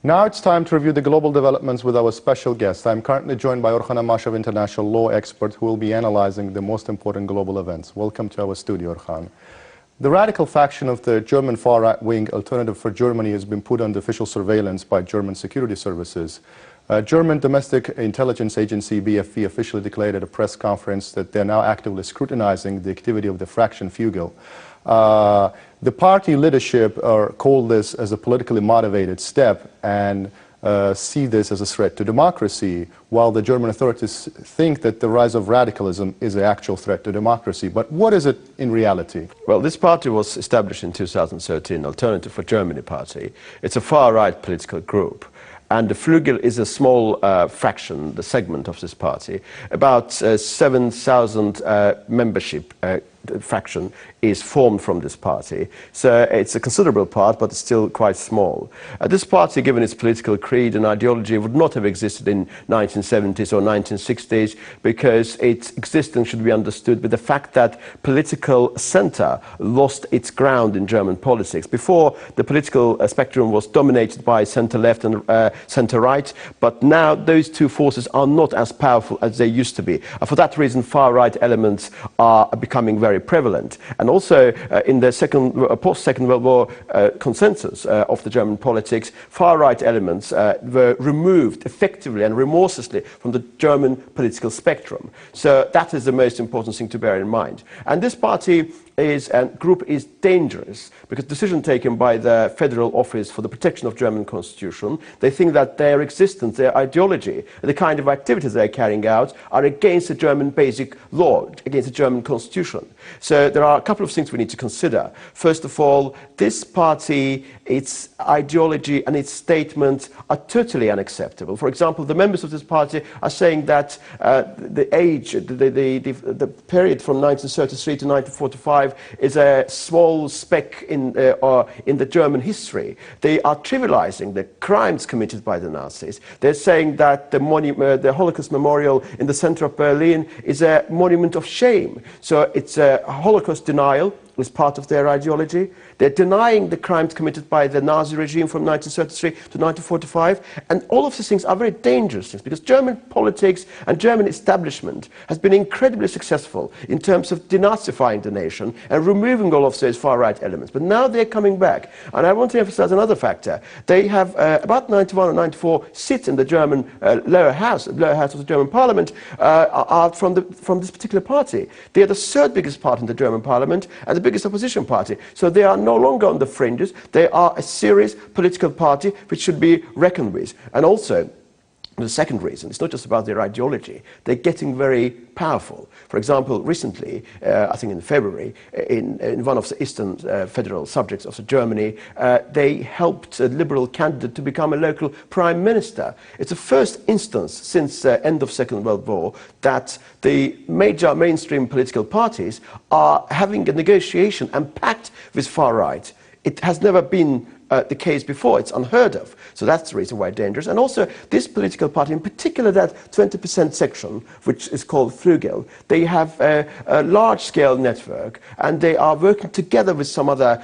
Now it's time to review the global developments with our special guest. I'm currently joined by Orkhan Amashov, international law expert, who will be analyzing the most important global events. Welcome to our studio, Orkhan. The radical faction of the German far-right wing Alternative for Germany has been put under official surveillance by German security services. German domestic intelligence agency BFV officially declared at a press conference that they're now actively scrutinizing the activity of the faction Flügel. The party leadership call this as a politically motivated step and see this as a threat to democracy, while the German authorities think that the rise of radicalism is an actual threat to democracy. But what is it in reality? Well, this party was established in 2013, Alternative for Germany party. It's a far-right political group. And the Flügel is a small fraction, the segment of this party. About 7,000 membership faction is formed from this party. So it's a considerable part, but it's still quite small. This party, given its political creed and ideology, would not have existed in 1970s or 1960s, because its existence should be understood with the fact that political center lost its ground in German politics. Before, the political spectrum was dominated by center-left and center-right, but now those two forces are not as powerful as they used to be. For that reason, far-right elements are becoming very prevalent. And also in the post-Second World War consensus of the German politics, far-right elements were removed effectively and remorselessly from the German political spectrum. So that is the most important thing to bear in mind. And this party group is dangerous because decision taken by the Federal Office for the Protection of German Constitution, they think that their existence, their ideology, the kind of activities they are carrying out are against the German basic law, against the German Constitution. So there are a couple of things we need to consider. First of all, this party, its ideology and its statements are totally unacceptable. For example, the members of this party are saying that the period from 1933 to 1945 is a small speck in the German history. They are trivializing the crimes committed by the Nazis. They're saying that the Holocaust Memorial in the center of Berlin is a monument of shame. So it's a Holocaust denial is part of their ideology. They're denying the crimes committed by the Nazi regime from 1933 to 1945. And all of these things are very dangerous things, because German politics and German establishment has been incredibly successful in terms of denazifying the nation and removing all of those far-right elements. But now they're coming back. And I want to emphasize another factor. They have about 91 or 94 seats in the German lower house of the German parliament are from this particular party. They are the third biggest party in the German parliament and the biggest opposition party. So they are no longer on the fringes. They are a serious political party which should be reckoned with. And also, the second reason, it's not just about their ideology, they're getting very powerful. For example, recently, I think in February, in one of the eastern federal subjects of Germany, they helped a liberal candidate to become a local prime minister. It's the first instance since the end of Second World War that the major mainstream political parties are having a negotiation and pact with far-right. It has never been the case before. It's unheard of. So that's the reason why it's dangerous. And also, this political party, in particular that 20% section, which is called Flügel, they have a large-scale network, and they are working together with some other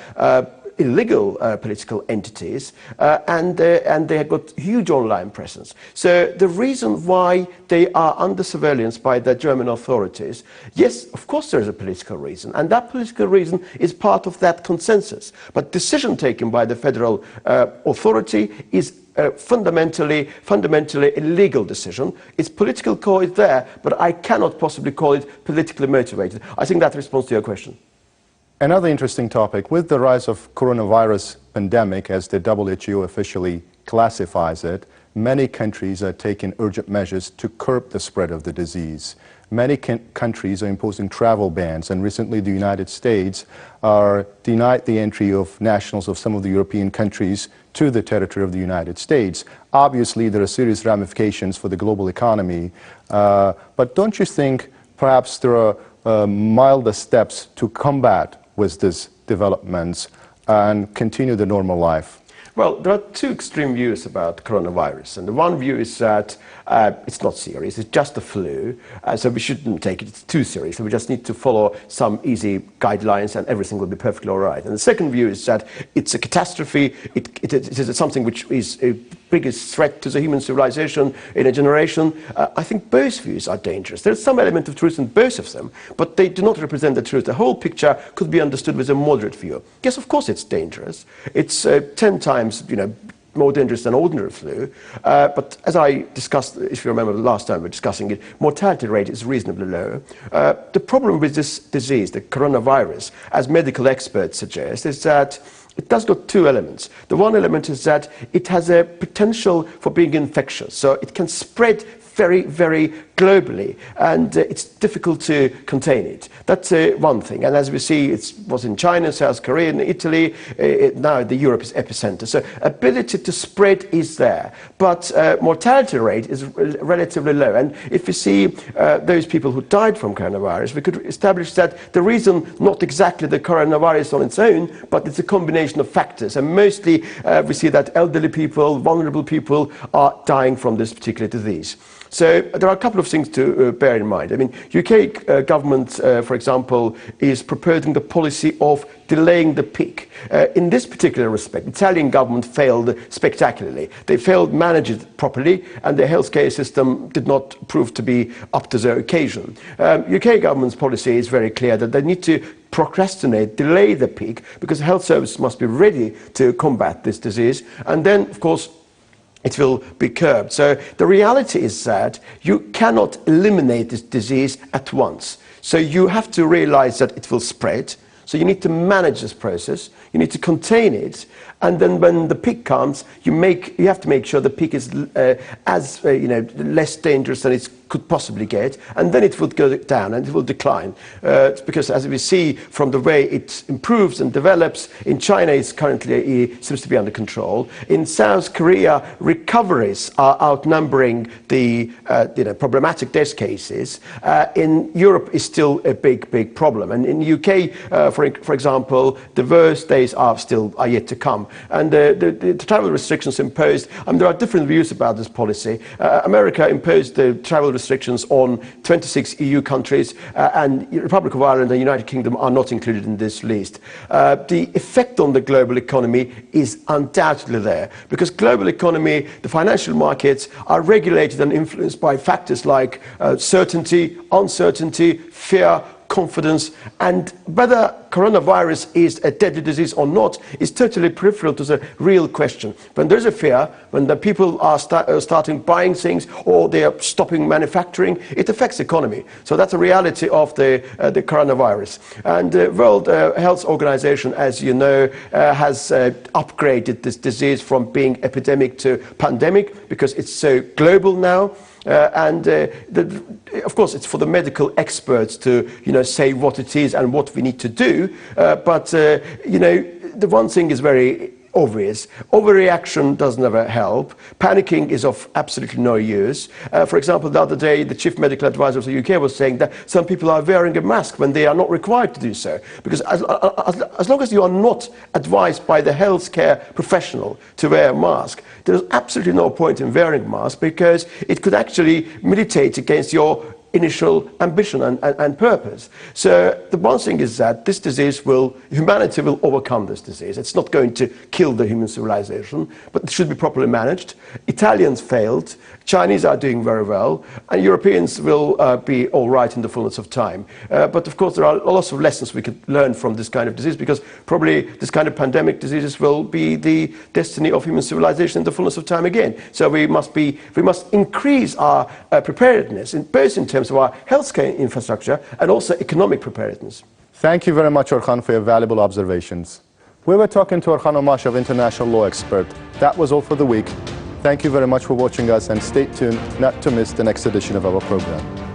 illegal political entities, and they have got huge online presence. So the reason why they are under surveillance by the German authorities, yes, of course there is a political reason, and that political reason is part of that consensus. But decision taken by the federal authority is fundamentally a legal decision. Its political core is there, but I cannot possibly call it politically motivated. I think that responds to your question. Another interesting topic, with the rise of coronavirus pandemic, as the WHO officially classifies it, many countries are taking urgent measures to curb the spread of the disease. Many countries are imposing travel bans, and recently the United States denied the entry of nationals of some of the European countries to the territory of the United States. Obviously, there are serious ramifications for the global economy, but don't you think perhaps there are milder steps to combat with these developments and continue the normal life? Well, there are two extreme views about coronavirus. And the one view is that it's not serious, it's just a flu, so we shouldn't take it too seriously. We just need to follow some easy guidelines and everything will be perfectly all right. And the second view is that it's a catastrophe, it is something which is biggest threat to the human civilization in a generation, I think both views are dangerous. There's some element of truth in both of them, but they do not represent the truth. The whole picture could be understood with a moderate view. Yes, of course it's dangerous. It's 10 times, more dangerous than ordinary flu. But as I discussed, if you remember the last time we were discussing it, mortality rate is reasonably low. The problem with this disease, the coronavirus, as medical experts suggest, is that it does got two elements. The one element is that it has a potential for being infectious, so it can spread very, very globally, and it's difficult to contain it. That's one thing. And as we see, it was in China, South Korea, and Italy. Now the Europe is epicenter. So ability to spread is there, but mortality rate is relatively low. And if we see those people who died from coronavirus, we could establish that the reason not exactly the coronavirus on its own, but it's a combination of factors. And mostly we see that elderly people, vulnerable people are dying from this particular disease. So there are a couple of things to bear in mind. I mean, UK government, for example, is proposing the policy of delaying the peak. In this particular respect, Italian government failed spectacularly. They failed to manage it properly, and the healthcare system did not prove to be up to the occasion. UK government's policy is very clear that they need to procrastinate, delay the peak, because health services must be ready to combat this disease. And then, of course, it will be curbed. So the reality is that you cannot eliminate this disease at once. So you have to realize that it will spread. So you need to manage this process, you need to contain it, and then when the peak comes, you have to make sure the peak is less dangerous than it could possibly get, and then it will go down and it will decline. Because as we see from the way it improves and develops, in China it seems to be under control. In South Korea, recoveries are outnumbering the problematic death cases. In Europe is still a big problem, and in the UK, for example, the worst days are yet to come. And the travel restrictions imposed, there are different views about this policy. America imposed the travel restrictions on 26 EU countries, and the Republic of Ireland and the United Kingdom are not included in this list. The effect on the global economy is undoubtedly there, because global economy, the financial markets, are regulated and influenced by factors like certainty, uncertainty, fear, confidence, and whether coronavirus is a deadly disease or not is totally peripheral to the real question. When there's a fear, when the people are starting buying things or they are stopping manufacturing, it affects the economy. So that's a reality of the coronavirus. And the World Health Organization, as you know, has upgraded this disease from being epidemic to pandemic because it's so global now. Of course, it's for the medical experts to, say what it is and what we need to do. But the one thing is very obvious. Overreaction does never help. Panicking is of absolutely no use. For example, the other day, the chief medical advisor of the UK was saying that some people are wearing a mask when they are not required to do so. Because as long as you are not advised by the healthcare professional to wear a mask, there's absolutely no point in wearing a mask, because it could actually militate against your initial ambition and purpose. So the one thing is that this disease humanity will overcome this disease. It's not going to kill the human civilization, but it should be properly managed. Italians failed, Chinese are doing very well, and Europeans will be all right in the fullness of time. But of course there are lots of lessons we could learn from this kind of disease, because probably this kind of pandemic diseases will be the destiny of human civilization in the fullness of time again. So we must increase our preparedness, both in terms of our healthcare infrastructure and also economic preparedness. Thank you very much, Orkhan, for your valuable observations. We were talking to Orkhan Amashov, international law expert. That was all for the week. Thank you very much for watching us, and stay tuned not to miss the next edition of our program.